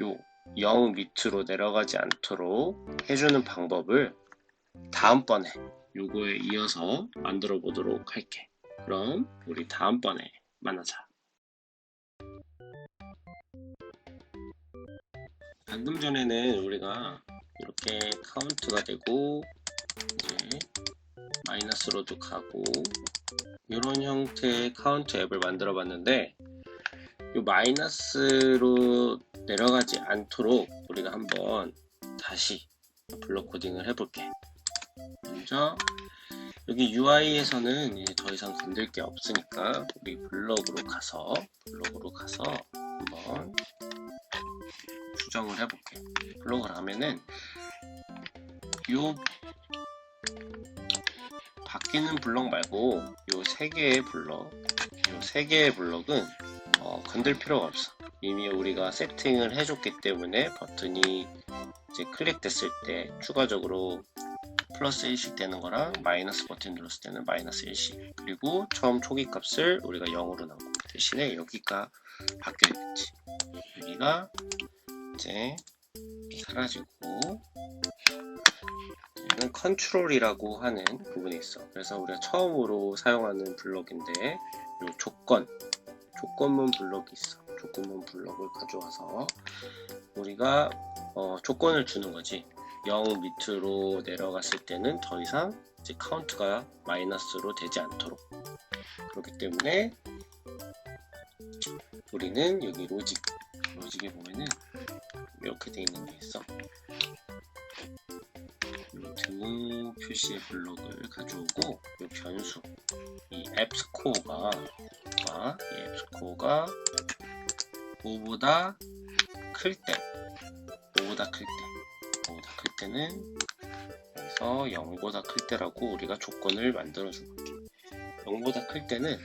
요 0 밑으로 내려가지 않도록 해주는 방법을 다음번에 요거에 이어서 만들어 보도록 할게. 그럼 우리 다음번에 만나자. 방금 전에는 우리가 이렇게 카운트가 되고 이제 마이너스로도 가고 이런 형태의 카운트 앱을 만들어 봤는데, 이 마이너스로 내려가지 않도록 우리가 한번 다시 블록 코딩을 해볼게. 먼저 여기 UI에서는 이제 더 이상 건들 게 없으니까 우리 블록으로 가서 한번 수정을 해볼게. 블록을 하면은 요 바뀌는 블록 말고 요 세 개의 블록은 건들 필요가 없어. 이미 우리가 세팅을 해줬기 때문에 버튼이 이제 클릭됐을 때 추가적으로 플러스 1씩 되는 거랑 마이너스 버튼 눌렀을 때는 마이너스 1씩, 그리고 처음 초기 값을 우리가 0으로 넣은 거 대신에 여기가 바뀌어야겠지. 여기가 이제 사라지고 얘는 컨트롤이라고 하는 부분이 있어. 그래서 우리가 처음으로 사용하는 블록인데 요 조건문 블록이 있어. 조건문 블록을 가져와서 우리가 조건을 주는 거지. 0 밑으로 내려갔을 때는 더 이상 이제 카운트가 마이너스로 되지 않도록. 그렇기 때문에 우리는 여기 로직에 보면은 이렇게 돼 있는 게 있어. 드무 표시의 블록을 가져오고 이 변수, 이 앱스코어가 5보다 클 때는 여기서 0보다 클 때라고 우리가 조건을 만들어 줄게. 0보다 클 때는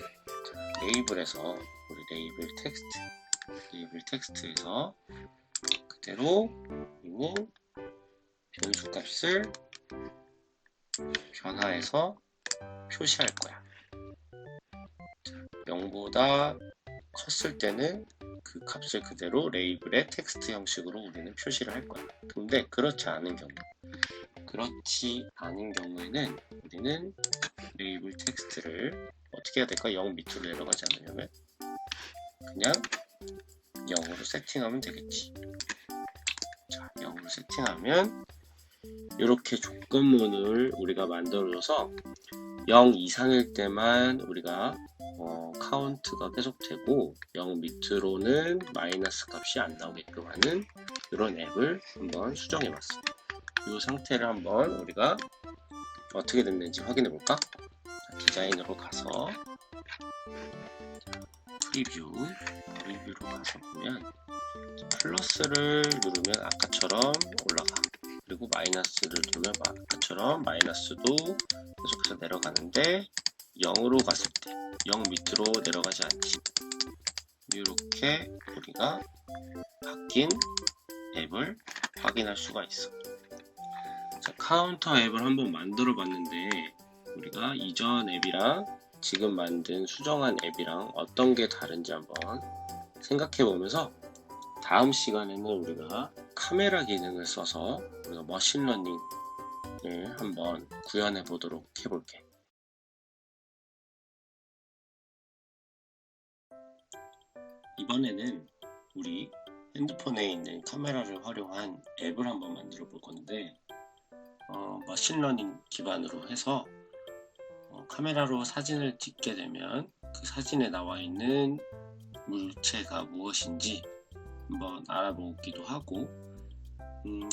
레이블에서 우리 레이블 텍스트에서 그대로 있는 변수 값을 변화해서 표시할 거야. 0보다 컸을 때는 그 값을 그대로 레이블의 텍스트 형식으로 우리는 표시를 할 거야. 근데 그렇지 않은 경우에는 우리는 레이블 텍스트를 어떻게 해야 될까? 0 밑으로 내려가지 않으려면 그냥 0으로 세팅하면 되겠지. 자, 0으로 세팅하면 이렇게 조건문을 우리가 만들어줘서 0 이상일 때만 우리가 카운트가 계속되고 0 밑으로는 마이너스 값이 안 나오게끔 하는 이런 앱을 한번 수정해 봤습니다. 이 상태를 한번 우리가 어떻게 됐는지 확인해 볼까? 디자인으로 가서 프리뷰로 가서 보면 플러스를 누르면 아까처럼 올라가. 그리고 마이너스를 누르면 아까처럼 마이너스도 계속해서 내려가는데 0으로 갔을 때 0 밑으로 내려가지 않지. 이렇게 우리가 바뀐 앱을 확인할 수가 있어. 자, 카운터 앱을 한번 만들어 봤는데 우리가 이전 앱이랑 지금 만든 수정한 앱이랑 어떤 게 다른지 한번 생각해 보면서 다음 시간에는 우리가 카메라 기능을 써서 우리가 머신러닝을 한번 구현해 보도록 해볼게. 이번에는 우리 핸드폰에 있는 카메라를 활용한 앱을 한번 만들어 볼 건데 머신러닝 기반으로 해서 카메라로 사진을 찍게 되면 그 사진에 나와 있는 물체가 무엇인지 한번 알아보기도 하고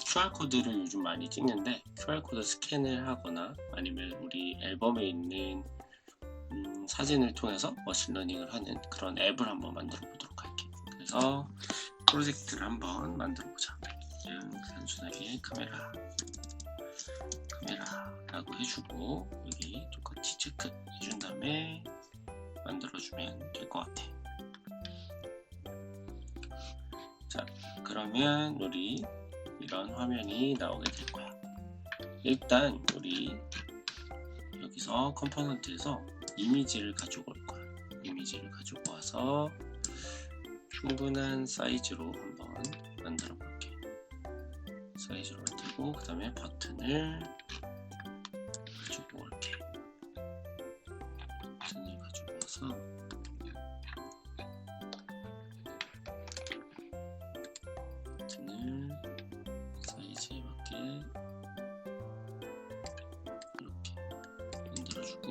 QR코드를 요즘 많이 찍는데 QR코드 스캔을 하거나 아니면 우리 앨범에 있는 사진을 통해서 머신러닝을 하는 그런 앱을 한번 만들어 보도록 할게. 그래서 프로젝트를 한번 만들어 보자. 그냥 단순하게 카메라라고 해주고 여기 똑같이 체크 해준 다음에 만들어주면 될 것 같아. 자, 그러면 우리 이런 화면이 나오게 될 거야. 일단 우리 여기서 컴포넌트에서 이미지를 가지고 올 거야. 이미지를 가지고 와서 충분한 사이즈로 한번 만들어 볼게. 사이즈로 만들고 그 다음에 버튼을 가지고 올게. 버튼을 가지고 와서 버튼을 사이즈에 맞게 이렇게 만들어주고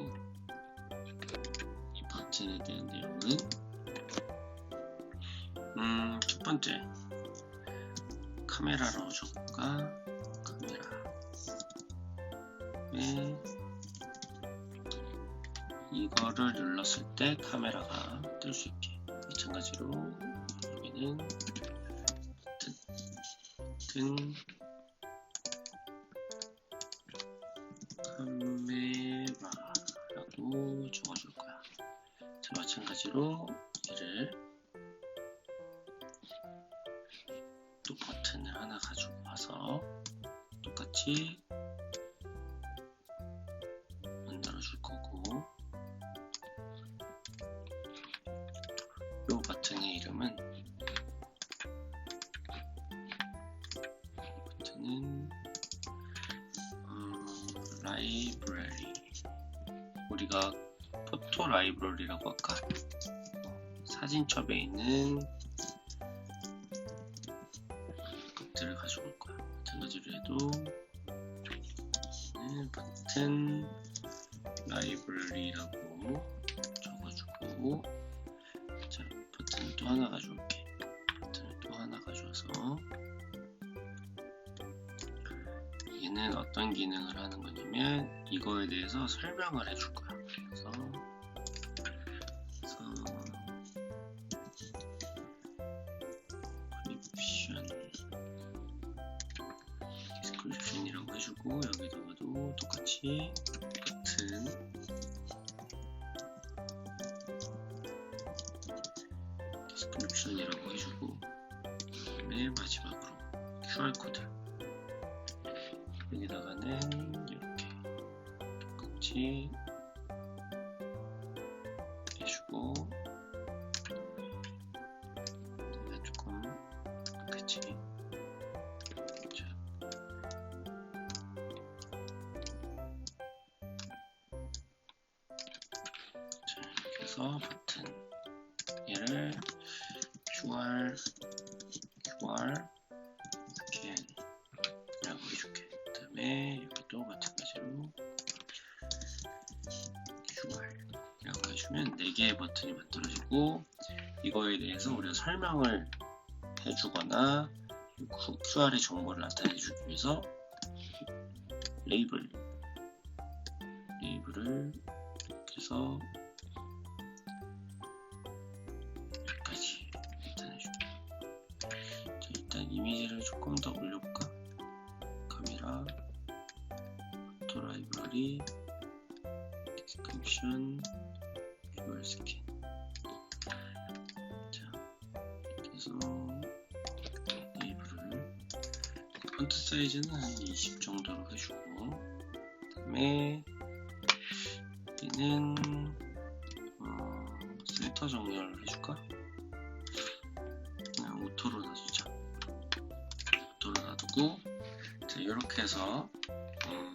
이 버튼에 대한 내용은 첫 번째 카메라로 적을까? 카메라에 이거를 눌렀을 때 카메라가 뜰 수 있게 마찬가지로 여기는 버튼 카메라라고 적어줄 거야. 자, 마찬가지로 얘를 또 버튼을 하나 가지고 와서 똑같이 만들어 줄 거고 이 버튼의 이름은 라이브러리 우리가 포토 라이브러리라고 할까? 사진첩에 있는 것들을 가지고 올 거야. 마찬가지로 해도 버튼 라이브러리라고 적어주고 자, 버튼을 또 하나 가져올게. 버튼을 또 하나 가져와서 얘는 어떤 기능을 하는 거냐면 이거에 대해서 설명을 해줄 거야. 그래서 디스크립션이라고 해주고 여기다가도 똑같이 버튼 디스크립션이라고 해주고 그다음에 마지막으로 QR코드 여기다가는 이렇게 똑같이 해주고 조금 똑같이 자 이렇게 해서 버튼 얘를 QR scan이라고 해줄게. 그 다음에 여기도 마찬가지로 QR이라고 해주면 4개의 버튼이 만들어지고, 이거에 대해서 우리가 설명을 해주거나 QR의 정보를 나타내주기 위해서 레이블을 이렇게 해서 여기까지 나타내줍니다. 자, 일단 이미지를 조금 더 올려볼까? 카메라, 포토 라이브러리, 디스크립션, QR 스캔. 자, 그래서 레이블을 폰트 사이즈는 한 20 정도로 해주고, 그 다음에 여기는 필터 정렬을 해줄까? 그냥 오토로 놔두자. 오토로 놔두고, 자, 이렇게 해서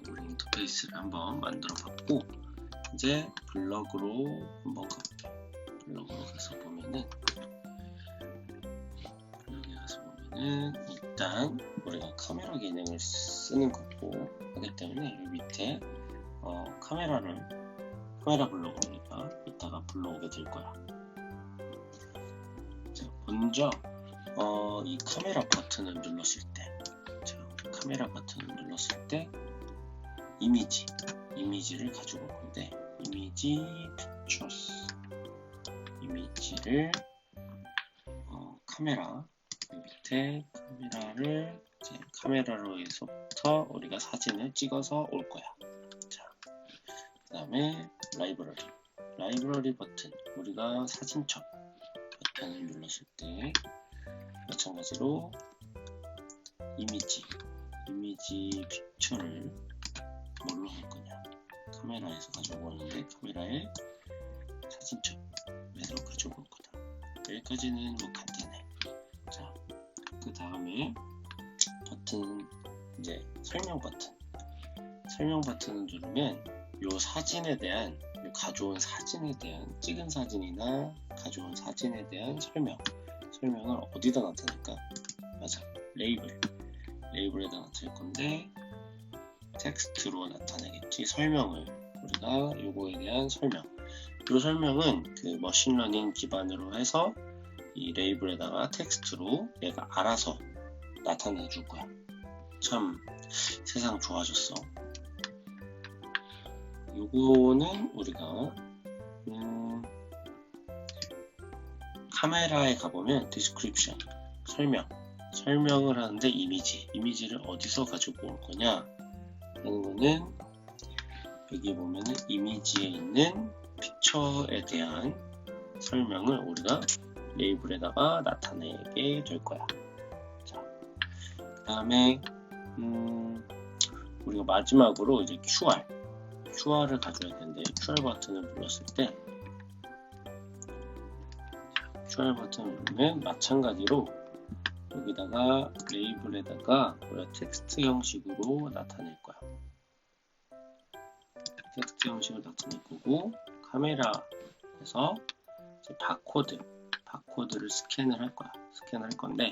우리 인터페이스를 한번 만들어 봤고, 이제 블럭으로 한번 가볼게요. 블럭으로 가서 보면은, 일단 우리가 카메라 기능을 쓰는 거고 하기 때문에 여기 밑에 카메라 블럭을 우리가 이따가 불러오게 될 거야. 자, 먼저 이 카메라 버튼을 눌렀을 때, 이미지를 가지고 올 건데, 이미지 픽처스, 이미지를 카메라 밑에 카메라를 이제 카메라로에서부터 우리가 사진을 찍어서 올 거야. 자, 그 다음에 라이브러리 버튼, 우리가 사진첩 버튼을 눌렀을 때 마찬가지로 이미지 픽처를 뭘로 할 거냐, 카메라에서 가지고 오는데 카메라에 사진첩에서 가지고 올 거다. 여기까지는 뭐 간단해. 자, 그 다음에 버튼, 이제 설명 버튼을 누르면 요 사진에 대한, 요 가져온 사진에 대한, 찍은 사진이나 가져온 사진에 대한 설명을 어디다 나타낼까? 맞아, 레이블에다 나타낼 건데 텍스트로 나타내겠지. 설명을 우리가 요거에 대한 요 설명은 그 머신러닝 기반으로 해서 이 레이블에다가 텍스트로 얘가 알아서 나타내 줄 거야. 참 세상 좋아졌어. 요거는 우리가 카메라에 가보면 디스크립션, 설명을 하는데 이미지를 어디서 가지고 올 거냐 하는 거는 여기 보면은 이미지에 있는 픽처에 대한 설명을 우리가 레이블에다가 나타내게 될 거야. 자, 그 다음에 우리가 마지막으로 이제 QR을 가져야 되는데, QR 버튼을 눌렀을 때 QR 버튼을 누르면 마찬가지로 여기다가 레이블에다가 우리가 텍스트 형식으로 나타낼 거야. 텍스트 형식으로 나타낼 거고, 카메라에서 이제 바코드를 스캔을 할 건데,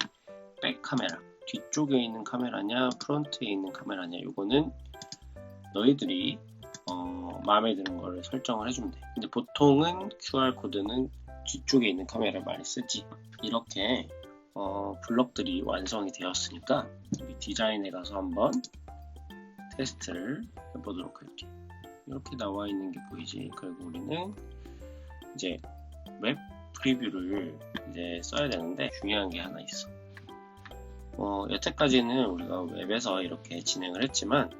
백 카메라, 뒤쪽에 있는 카메라냐 프론트에 있는 카메라냐, 요거는 너희들이 마음에 드는 거를 설정을 해주면 돼. 근데 보통은 QR 코드는 뒤쪽에 있는 카메라를 많이 쓰지. 이렇게 블럭들이 완성이 되었으니까 여기 디자인에 가서 한번 테스트를 해보도록 할게. 이렇게 나와 있는 게 보이지. 그리고 우리는 이제 웹 프리뷰를 이제 써야 되는데, 중요한 게 하나 있어. 여태까지는 우리가 웹에서 이렇게 진행을 했지만,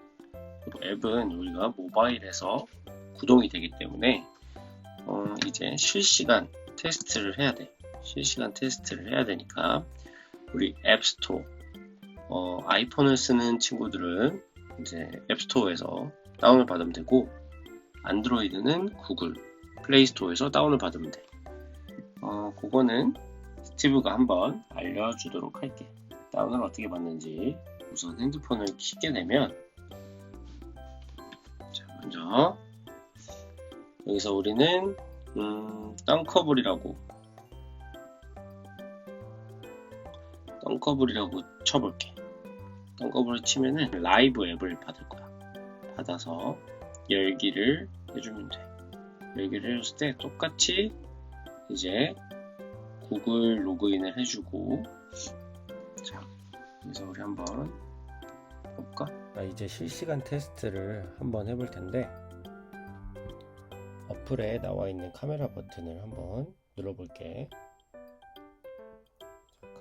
앱은 우리가 모바일에서 구동이 되기 때문에 이제 실시간 테스트를 해야 돼. 실시간 테스트를 해야 되니까 우리 앱스토어, 아이폰을 쓰는 친구들은 이제 앱스토어에서 다운을 받으면 되고, 안드로이드는 구글 플레이스토어에서 다운을 받으면 돼. 그거는 스티브가 한번 알려주도록 할게. 다운을 어떻게 받는지. 우선 핸드폰을 켜게 되면, 자, 먼저 여기서 우리는 덩커블이라고 쳐볼게. 덩커블을 치면은 라이브 앱을 받을 거야. 받아서 열기를 해주면 돼. 얘기를 해줬을 때 똑같이 이제 구글 로그인을 해주고, 자, 그래서 우리 한번 볼까? 이제 실시간 테스트를 한번 해볼 텐데, 어플에 나와 있는 카메라 버튼을 한번 눌러볼게.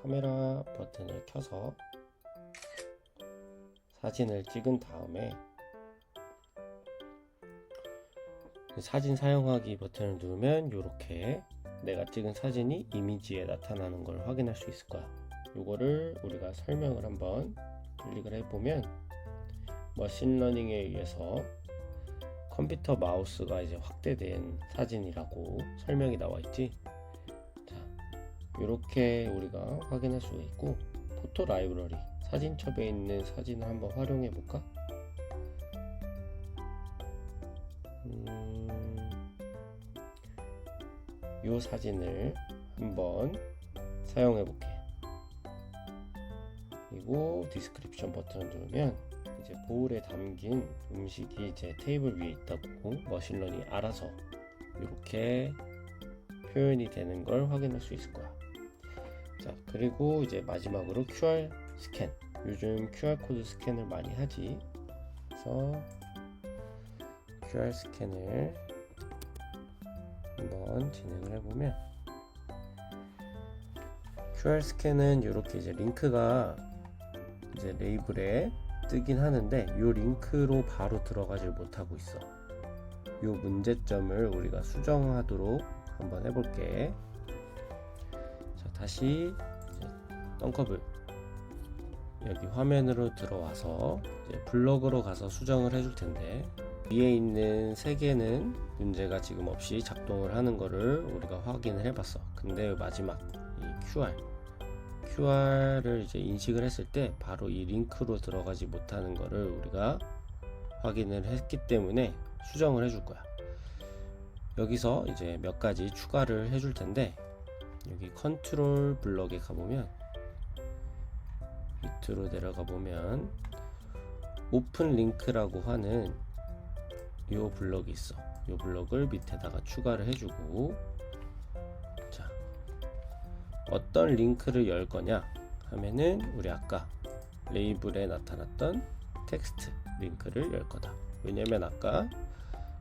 카메라 버튼을 켜서 사진을 찍은 다음에 사진 사용하기 버튼을 누르면 이렇게 내가 찍은 사진이 이미지에 나타나는 걸 확인할 수 있을 거야. 요거를 우리가 설명을 한번 클릭을 해보면, 머신러닝에 의해서 컴퓨터 마우스가 이제 확대된 사진이라고 설명이 나와 있지. 자, 이렇게 우리가 확인할 수가 있고, 포토 라이브러리 사진첩에 있는 사진을 한번 활용해 볼까? 이 사진을 한번 사용해 볼게. 그리고 디스크립션 버튼을 누르면 이제 보울에 담긴 음식이 이제 테이블 위에 있다고 머신러닝이 알아서 이렇게 표현이 되는 걸 확인할 수 있을 거야. 자, 그리고 이제 마지막으로 QR 스캔. 요즘 QR 코드 스캔을 많이 하지. 그래서 QR 스캔을 한번 진행을 해보면, QR 스캔은 이렇게 이제 링크가 이제 레이블에 뜨긴 하는데, 이 링크로 바로 들어가질 못하고 있어. 이 문제점을 우리가 수정하도록 한번 해볼게. 자, 다시 썬커블 여기 화면으로 들어와서 이제 블럭으로 가서 수정을 해줄 텐데, 위에 있는 세 개는 문제가 지금 없이 작동을 하는 거를 우리가 확인을 해봤어. 근데 마지막 이 QR을 이제 인식을 했을 때 바로 이 링크로 들어가지 못하는 거를 우리가 확인을 했기 때문에 수정을 해줄 거야. 여기서 이제 몇 가지 추가를 해줄 텐데, 여기 컨트롤 블럭에 가보면, 밑으로 내려가 보면 오픈 링크라고 하는 이 블럭이 있어. 이 블럭을 밑에다가 추가를 해주고, 자, 어떤 링크를 열 거냐 하면은 우리 아까 레이블에 나타났던 텍스트 링크를 열 거다. 왜냐면 아까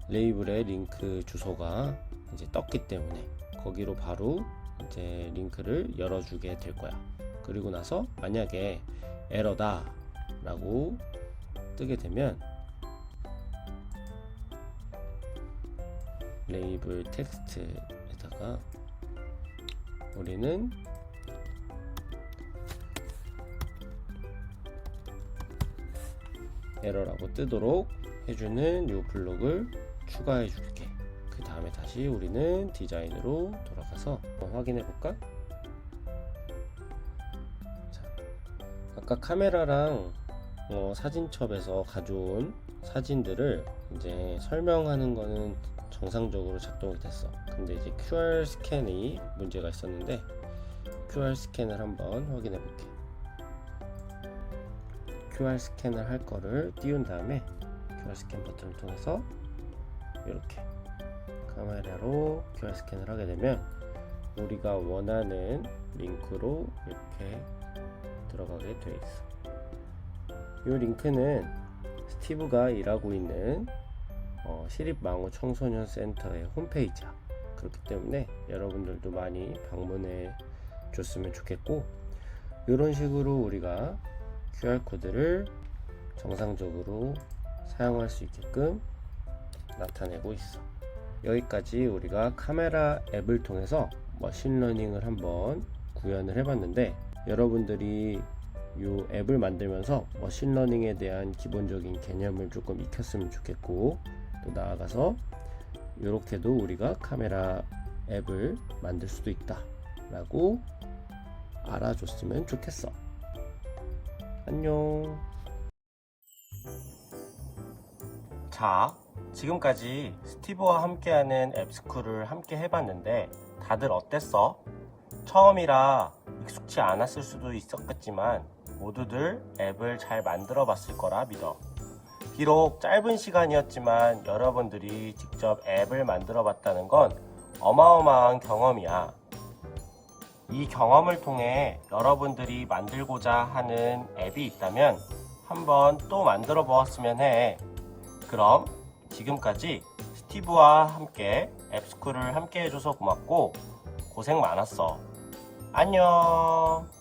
레이블에 링크 주소가 이제 떴기 때문에 거기로 바로 이제 링크를 열어주게 될 거야. 그리고 나서 만약에 에러다 라고 뜨게 되면 레이블 텍스트에다가 우리는 에러라고 뜨도록 해주는 이 블록을 추가해 줄게. 그 다음에 다시 우리는 디자인으로 돌아가서 한번 확인해 볼까? 자, 아까 카메라랑 사진첩에서 가져온 사진들을 이제 설명하는 거는 정상적으로 작동이 됐어. 근데 이제 QR 스캔이 문제가 있었는데, QR 스캔을 한번 확인해 볼게. QR 스캔을 할 거를 띄운 다음에 QR 스캔 버튼을 통해서 이렇게 카메라로 QR 스캔을 하게 되면 우리가 원하는 링크로 이렇게 들어가게 돼 있어. 이 링크는 스티브가 일하고 있는 시립망우 청소년 센터의 홈페이지야. 그렇기 때문에 여러분들도 많이 방문해 줬으면 좋겠고, 이런 식으로 우리가 QR코드를 정상적으로 사용할 수 있게끔 나타내고 있어. 여기까지 우리가 카메라 앱을 통해서 머신러닝을 한번 구현을 해봤는데, 여러분들이 이 앱을 만들면서 머신러닝에 대한 기본적인 개념을 조금 익혔으면 좋겠고, 또 나아가서 이렇게도 우리가 카메라 앱을 만들 수도 있다 라고 알아줬으면 좋겠어. 안녕. 자, 지금까지 스티브와 함께하는 앱스쿨을 함께 해봤는데 다들 어땠어? 처음이라 익숙치 않았을 수도 있었겠지만 모두들 앱을 잘 만들어 봤을 거라 믿어. 비록 짧은 시간이었지만 여러분들이 직접 앱을 만들어 봤다는 건 어마어마한 경험이야. 이 경험을 통해 여러분들이 만들고자 하는 앱이 있다면 한번 또 만들어 보았으면 해. 그럼 지금까지 스티브와 함께 앱스쿨을 함께 해줘서 고맙고 고생 많았어. 안녕.